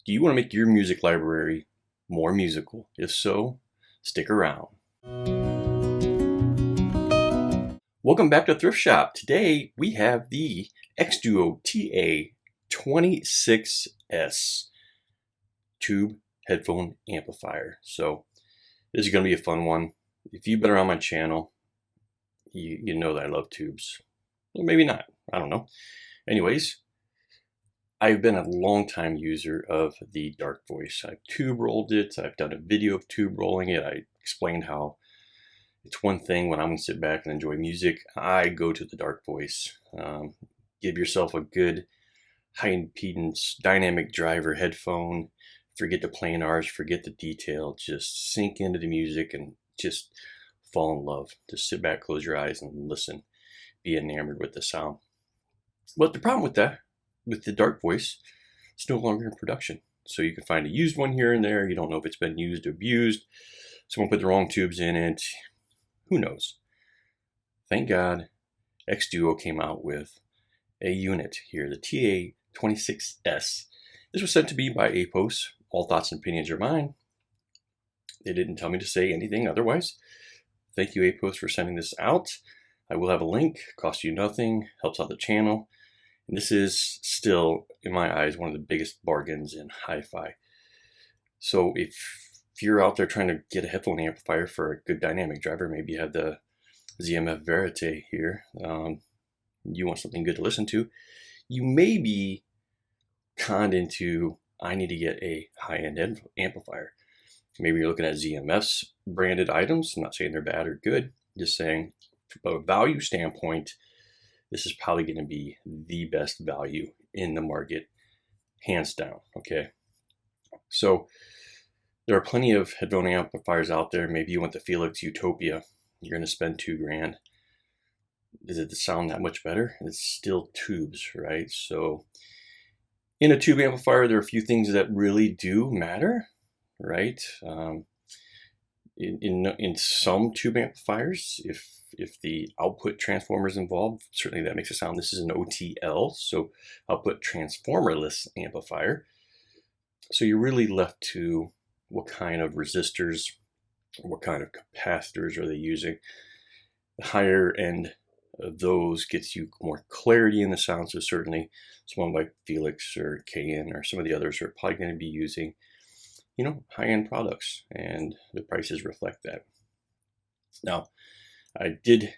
Do you want to make your music library more musical? If so, stick around. Welcome back to Thrift Shop. Today we have the Xduoo TA-26s tube headphone amplifier. So this is going to be a fun one. If you've been around my channel, you know that I love tubes. Or maybe not. I don't know. Anyways, I've been a long time user of the Darkvoice. I've tube rolled it. I've done a video of tube rolling it. I explained how it's one thing when I'm going to sit back and enjoy music, I go to the Darkvoice. Give yourself a good high impedance dynamic driver headphone. Forget the planars, forget the detail. Just sink into the music and just fall in love. Just sit back, close your eyes and listen. Be enamored with the sound. But the problem with that, with the Darkvoice, it's no longer in production. So you can find a used one here and there. You don't know if it's been used or abused. Someone put the wrong tubes in it. Who knows? Thank God Xduoo came out with a unit here, the TA-26s. This was sent to me by APOS. All thoughts and opinions are mine. They didn't tell me to say anything otherwise. Thank you, APOS, for sending this out. I will have a link. Costs you nothing. Helps out the channel. And this is still, in my eyes, one of the biggest bargains in hi-fi. So if you're out there trying to get a headphone amplifier for a good dynamic driver, maybe you have the ZMF Verite here, you want something good to listen to, you may be conned into, I need to get a high-end amplifier. Maybe you're looking at ZMF's branded items. I'm not saying they're bad or good, just saying from a value standpoint, this is probably going to be the best value in the market, hands down, okay? So there are plenty of headphone amplifiers out there. Maybe you want the Felix Utopia. You're going to spend $2,000. Does it sound that much better? It's still tubes, right? So in a tube amplifier, there are a few things that really do matter, right? In some tube amplifiers, if the output transformer is involved, certainly that makes a sound. This is an OTL, so output transformerless amplifier. So you're really left to what kind of resistors, what kind of capacitors are they using. The higher end of those gets you more clarity in the sound, so certainly someone like Felix or KN or some of the others are probably going to be using, you know, high-end products, and the prices reflect that. Now,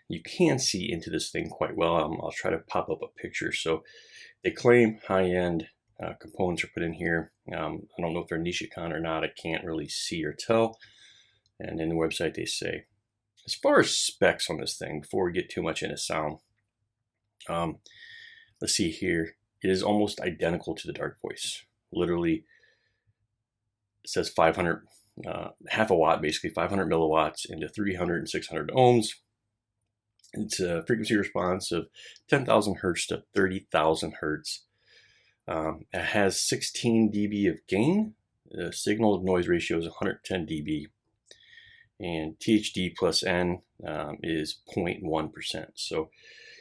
you can see into this thing quite well. I'll try to pop up a picture. So they claim high-end components are put in here. I don't know if they're Nishikon or not. I can't really see or tell. And in the website they say, as far as specs on this thing, before we get too much into sound, let's see here. It is almost identical to the Darkvoice. Literally, it says 500, half a watt, basically 500 milliwatts into 300 and 600 ohms. It's a frequency response of 10,000 hertz to 30,000 hertz. It has 16 dB of gain. The signal to noise ratio is 110 dB. And THD plus N is 0.1%. So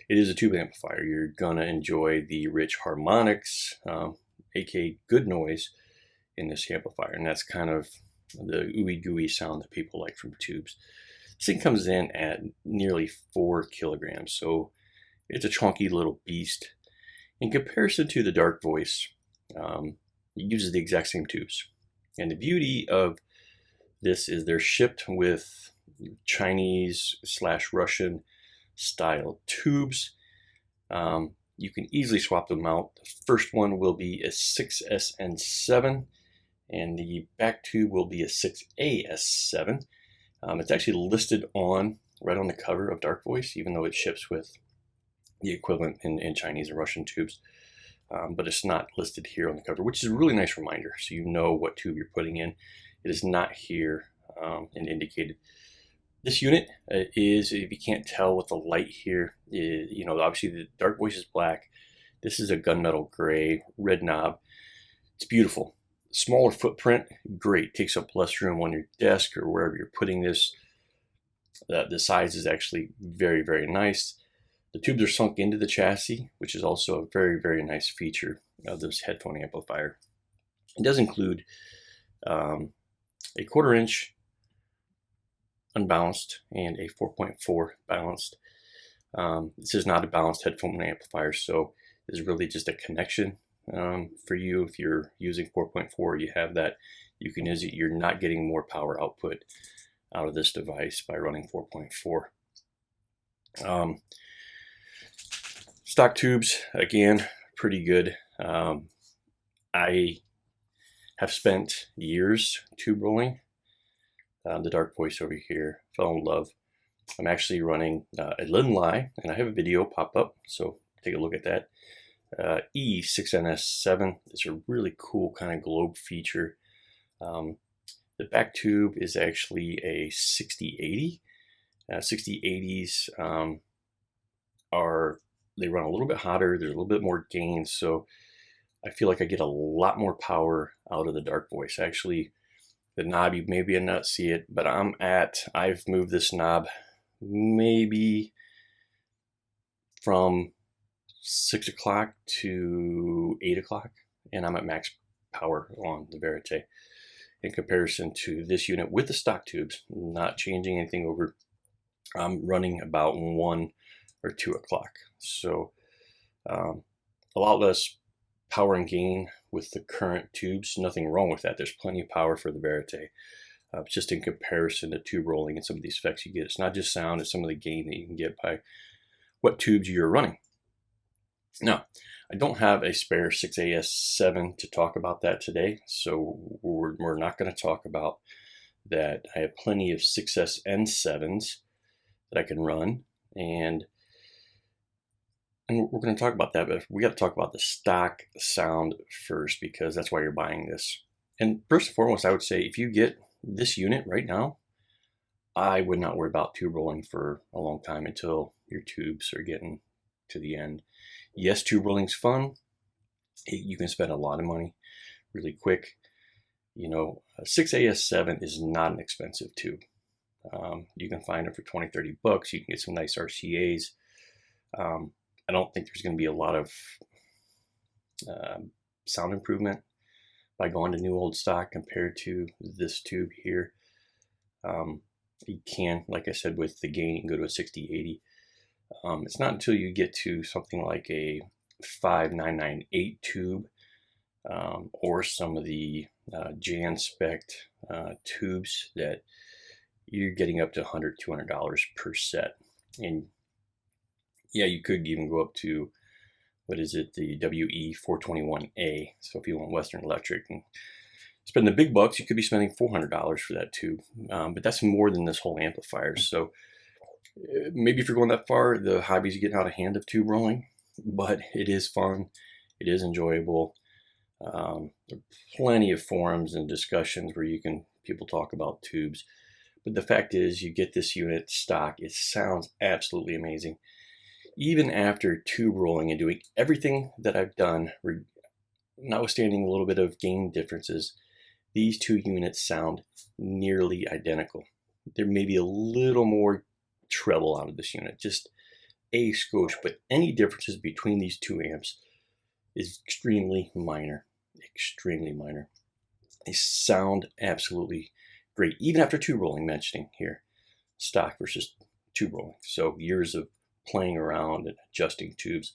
it is a tube amplifier. You're going to enjoy the rich harmonics, aka good noise, in this amplifier. And that's kind of the ooey gooey sound that people like from tubes. This thing comes in at nearly 4 kilograms. So it's a chunky little beast. In comparison to the Darkvoice, it uses the exact same tubes. And the beauty of this is they're shipped with Chinese/Russian style tubes. You can easily swap them out. The first one will be a 6SN7, and the back tube will be a 6AS7. It's actually listed right on the cover of Darkvoice, even though it ships with the equivalent in Chinese and Russian tubes. But it's not listed here on the cover, which is a really nice reminder, so you know what tube you're putting in. It is not here and indicated. This unit is, if you can't tell with the light here, you know, obviously the Darkvoice is black. This is a gunmetal gray, red knob. It's beautiful. Smaller footprint, great. Takes up less room on your desk or wherever you're putting this. The size is actually very, very nice. The tubes are sunk into the chassis, which is also a very, very nice feature of this headphone amplifier. It does include a 1/4 inch unbalanced and a 4.4 balanced. This is not a balanced headphone amplifier, so this is really just a connection for you. If you're using 4.4, you have that. You can use it. You're not getting more power output out of this device by running 4.4. Stock tubes, again, pretty good. I have spent years tube rolling. The Darkvoice over here, fell in love. I'm actually running a Lie, and I have a video pop up, so take a look at that. E6NS7 is a really cool kind of globe feature. The back tube is actually a 6080. 6080s they run a little bit hotter, there's a little bit more gain, so I feel like I get a lot more power out of the Darkvoice. Actually, the knob, you maybe not see it, but I've moved this knob maybe from 6 o'clock to 8 o'clock, and I'm at max power on the Verite. In comparison to this unit with the stock tubes, not changing anything over, I'm running about 1 or 2 o'clock. So a lot less power and gain with the current tubes. Nothing wrong with that. There's plenty of power for the Verite. Just in comparison to tube rolling and some of these effects you get. It's not just sound, it's some of the gain that you can get by what tubes you're running. Now, I don't have a spare 6AS7 to talk about that today, so we're not going to talk about that. I have plenty of 6SN7s that I can run, and we're going to talk about that, but we got to talk about the stock sound first, because that's why you're buying this. And first and foremost, I would say if you get this unit right now, I would not worry about tube rolling for a long time until your tubes are getting to the end. Yes, tube rolling's fun. You can spend a lot of money really quick. You know, a 6AS7 is not an expensive tube. You can find it for 20, 30 bucks. You can get some nice RCAs. I don't think there's going to be a lot of sound improvement by going to new old stock compared to this tube here. You can, like I said, with the gain, you can go to a 6080. It's not until you get to something like a 5998 tube or some of the Jan spec tubes that you're getting up to $100, $200 per set. And yeah, you could even go up to, what is it, the WE421A. So if you want Western Electric and spend the big bucks, you could be spending $400 for that tube. But that's more than this whole amplifier. So maybe if you're going that far, the hobby's getting out of hand of tube rolling, but it is fun. It is enjoyable. There are plenty of forums and discussions where people talk about tubes. But the fact is, you get this unit stock, it sounds absolutely amazing. Even after tube rolling and doing everything that I've done, notwithstanding a little bit of gain differences, these two units sound nearly identical. There may be a little more treble out of this unit, just a skosh, but any differences between these two amps is extremely minor. They sound absolutely great, even after tube rolling, mentioning here stock versus tube rolling. So years of playing around and adjusting tubes,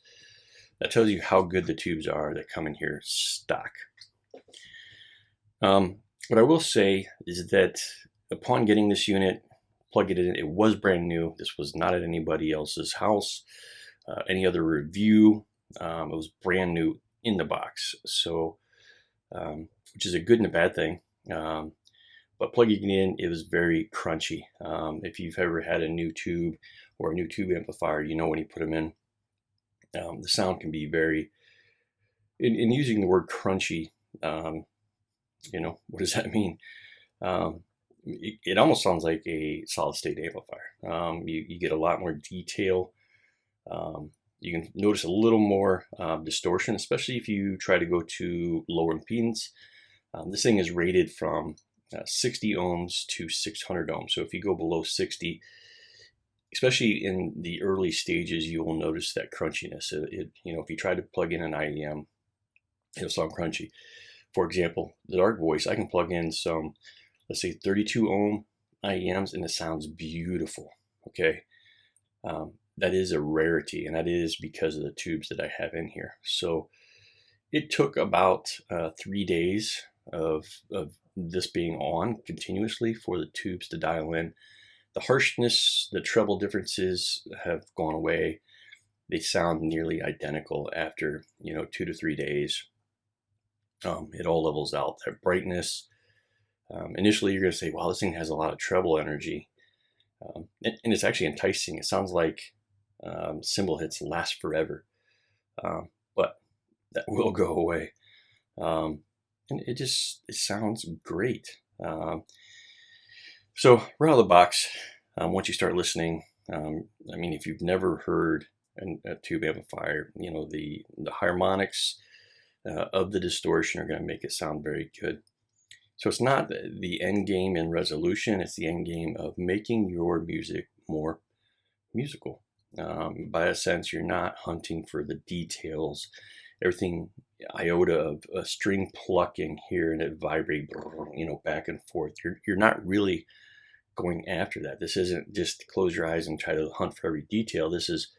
that tells you how good the tubes are that come in here stock. What I will say is that upon getting this unit, plugging it in, it was brand new. This was not at anybody else's house, any other review. It was brand new in the box, so which is a good and a bad thing. But plugging it in, it was very crunchy. If you've ever had a new tube or a new tube amplifier, you know when you put them in, the sound can be very, in using the word crunchy, you know, what does that mean? It almost sounds like a solid state amplifier. You get a lot more detail. You can notice a little more distortion, especially if you try to go to lower impedance. This thing is rated from 60 ohms to 600 ohms. So if you go below 60, especially in the early stages, you will notice that crunchiness. You know, if you try to plug in an IEM, it'll sound crunchy. For example, the Darkvoice, I can plug in some, let's say 32 ohm IEMs, and it sounds beautiful. Okay. That is a rarity, and that is because of the tubes that I have in here. So it took about 3 days of this being on continuously for the tubes to dial in. The harshness, the treble differences have gone away. They sound nearly identical after 2 to 3 days. It all levels out. That brightness. Initially, you're going to say, "Wow, this thing has a lot of treble energy," and it's actually enticing. It sounds like cymbal hits last forever, but that will go away. And it sounds great. So right out of the box, once you start listening, I mean, if you've never heard a tube amplifier, the harmonics of the distortion are going to make it sound very good. So it's not the end game in resolution, it's the end game of making your music more musical. By a sense, you're not hunting for the details, everything iota of a string plucking here and it vibrate, back and forth. You're not really going after that. This isn't just close your eyes and try to hunt for every detail. This is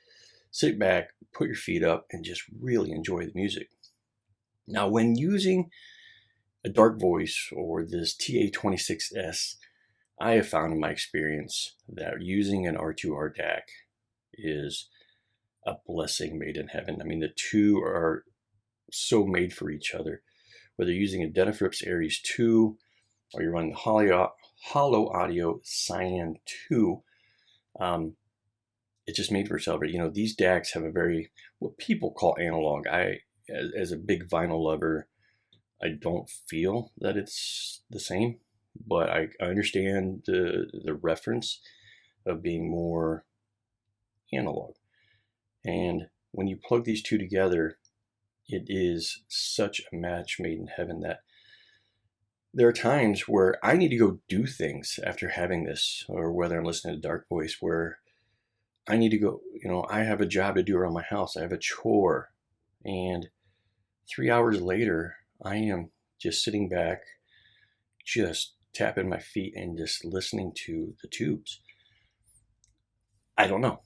sit back, put your feet up, and just really enjoy the music. Now, when using a Darkvoice or this TA-26s, I have found in my experience that using an R2R DAC is a blessing made in heaven. I mean, the two are so made for each other. Whether you're using a Denafrips Aries 2 or you're running the Hollow Audio Cyan 2, it's just made for itself. These DACs have a very, what people call analog. As a big vinyl lover, I don't feel that it's the same, but I understand the reference of being more analog. And when you plug these two together, it is such a match made in heaven that there are times where I need to go do things after having this, or whether I'm listening to Darkvoice, where I need to go, I have a job to do around my house. I have a chore. And 3 hours later, I am just sitting back, just tapping my feet and just listening to the tubes. I don't know.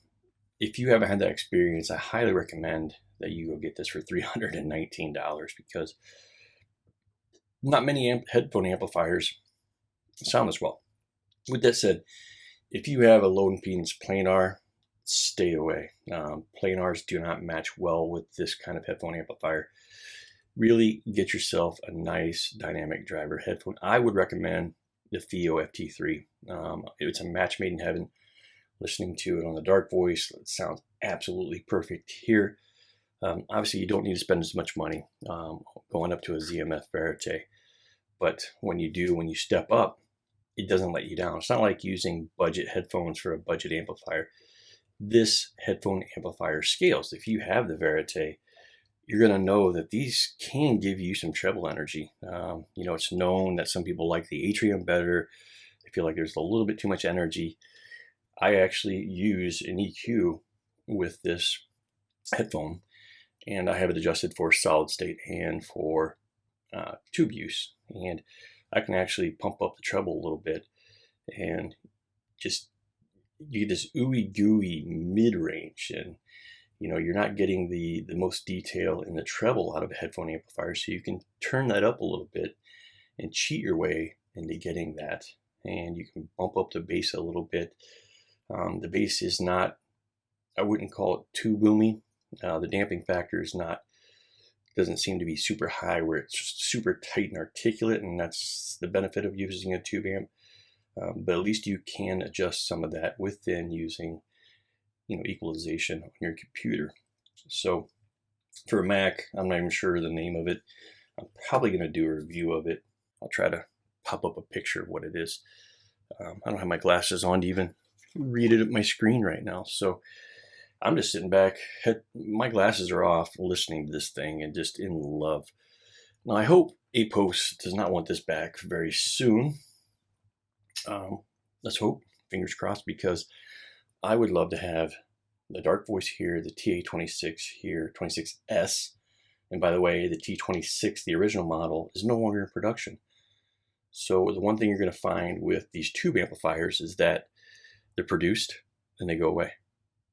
If you haven't had that experience, I highly recommend that you go get this for $319 because not many headphone amplifiers sound as well. With that said, if you have a low impedance planar, stay away. Planars do not match well with this kind of headphone amplifier. Really get yourself a nice dynamic driver headphone. I would recommend the Theo FT3. It's a match made in heaven. Listening to it on the Darkvoice, it sounds absolutely perfect here. Obviously, you don't need to spend as much money going up to a ZMF Verite, but when you do, when you step up, it doesn't let you down. It's not like using budget headphones for a budget amplifier. This headphone amplifier scales. If you have the Verite, you're going to know that these can give you some treble energy. It's known that some people like the Atrium better. They feel like there's a little bit too much energy. I actually use an EQ with this headphone, and I have it adjusted for solid state and for tube use. And I can actually pump up the treble a little bit, and just you get this ooey gooey mid range, and you're not getting the most detail in the treble out of a headphone amplifier, so you can turn that up a little bit and cheat your way into getting that, and you can bump up the bass a little bit. The bass is not, I wouldn't call it too boomy. The damping factor doesn't seem to be super high where it's just super tight and articulate, and that's the benefit of using a tube amp. But at least you can adjust some of that within using, equalization on your computer. So for a Mac, I'm not even sure the name of it. I'm probably going to do a review of it. I'll try to pop up a picture of what it is. I don't have my glasses on to even read it at my screen right now. So I'm just sitting back, my glasses are off, listening to this thing and just in love. Now, I hope APOS does not want this back very soon. Let's hope, fingers crossed, because I would love to have the Darkvoice here, the TA-26 here, 26S, And by the way, the T26, the original model, is no longer in production. So the one thing you're going to find with these tube amplifiers is that they're produced and they go away.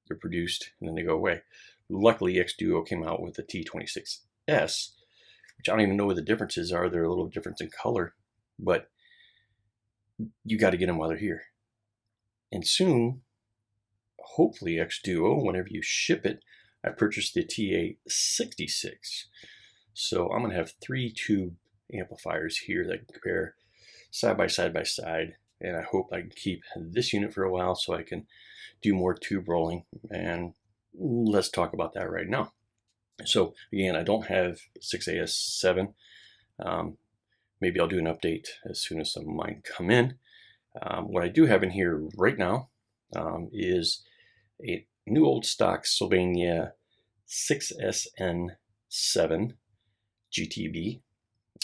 They're produced and then they go away. Luckily, Xduoo came out with the T26s, which I don't even know what the differences are. They're a little different in color, but you got to get them while they're here. And soon, hopefully Xduoo, whenever you ship it, I purchased the TA-26. So I'm going to have 3 tube amplifiers here that can compare side by side, and I hope I can keep this unit for a while so I can do more tube rolling, and let's talk about that right now. So again, I don't have 6AS7. Maybe I'll do an update as soon as some of mine come in. What I do have in here right now is a new old stock Sylvania 6SN7 GTB.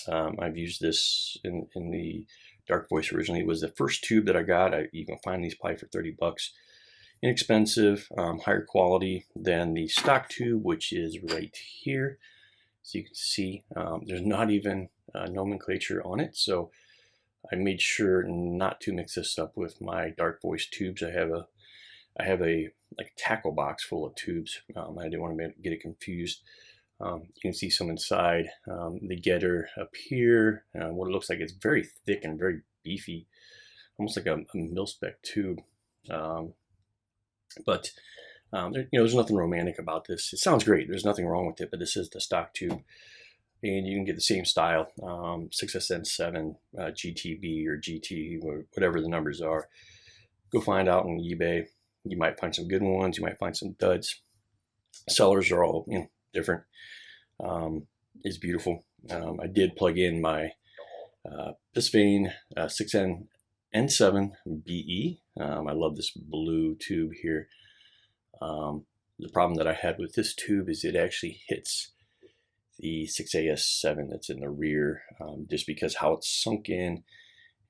I've used this in the Darkvoice originally. It was the first tube that I got. You can find these probably for 30 bucks. Inexpensive, higher quality than the stock tube, which is right here. So you can see there's not even nomenclature on it. So I made sure not to mix this up with my Darkvoice tubes. I have a like tackle box full of tubes. I didn't want to get it confused. You can see some inside. The getter up here, what it looks like, it's very thick and very beefy, almost like a mil-spec tube. But there's nothing romantic about this. It sounds great. There's nothing wrong with it, but this is the stock tube, and you can get the same style, 6SN7 GTB or GT, whatever the numbers are. Go find out on eBay. You might find some good ones. You might find some duds. Sellers are all different. It's beautiful. I did plug in my Pisvane 6N7 BE. I love this blue tube here. The problem that I had with this tube is it actually hits the 6AS7 that's in the rear, just because how it's sunk in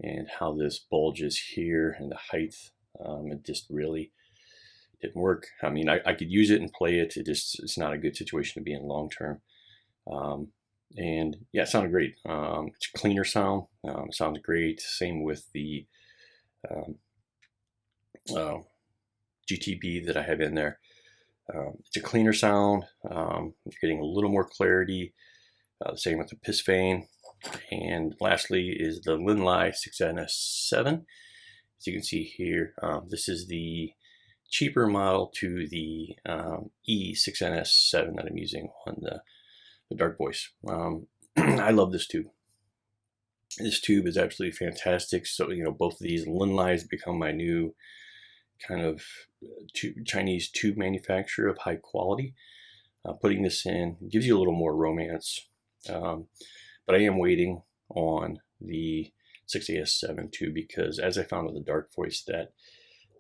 and how this bulges here and the height. It just really didn't work. I mean, I could use it and play it. It's not a good situation to be in long term. And yeah, it sounded great. It's a cleaner sound. It sounds great. Same with the GTB that I have in there. It's a cleaner sound. You're getting a little more clarity. Same with the Pisvane. And lastly is the Linlai 6NS7. As you can see here, this is the cheaper model to the E6NS7 that I'm using on the Darkvoice. I love this tube. This tube is absolutely fantastic. So, both of these Linlais become my new kind of Chinese tube manufacturer of high quality. Putting this in gives you a little more romance. But I am waiting on the 6AS7 tube, because as I found with the Darkvoice,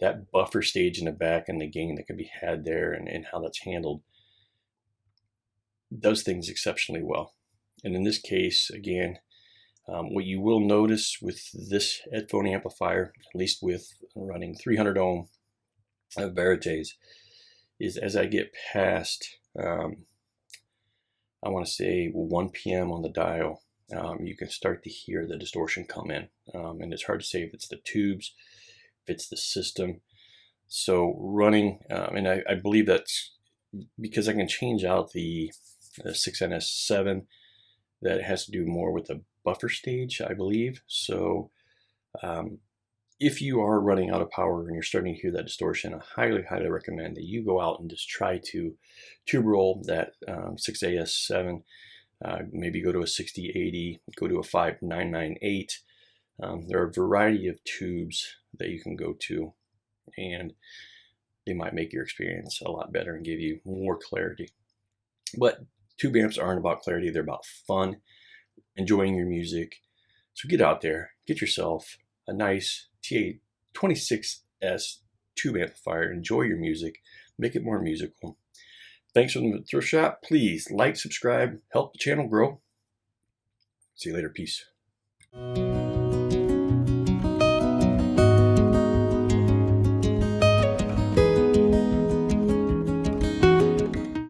that buffer stage in the back and the gain that can be had there and how that's handled does things exceptionally well. And in this case, again, what you will notice with this headphone amplifier, at least with running 300 ohm Verites, is as I get past, I want to say 1 p.m. on the dial, you can start to hear the distortion come in. And it's hard to say if it's the tubes, if it's the system. So running, and I believe that's because I can change out the 6NS7, that has to do more with the buffer stage, I believe. So if you are running out of power and you're starting to hear that distortion, I highly recommend that you go out and just try to tube roll that 6AS7, maybe go to a 6080, go to a 5998. There are a variety of tubes that you can go to, and they might make your experience a lot better and give you more clarity. But tube amps aren't about clarity, they're about fun, enjoying your music. So get out there, get yourself a nice TA-26s tube amplifier, enjoy your music, make it more musical. Thanks for the thrift shop. Please like, subscribe, help the channel grow. See you later. Peace.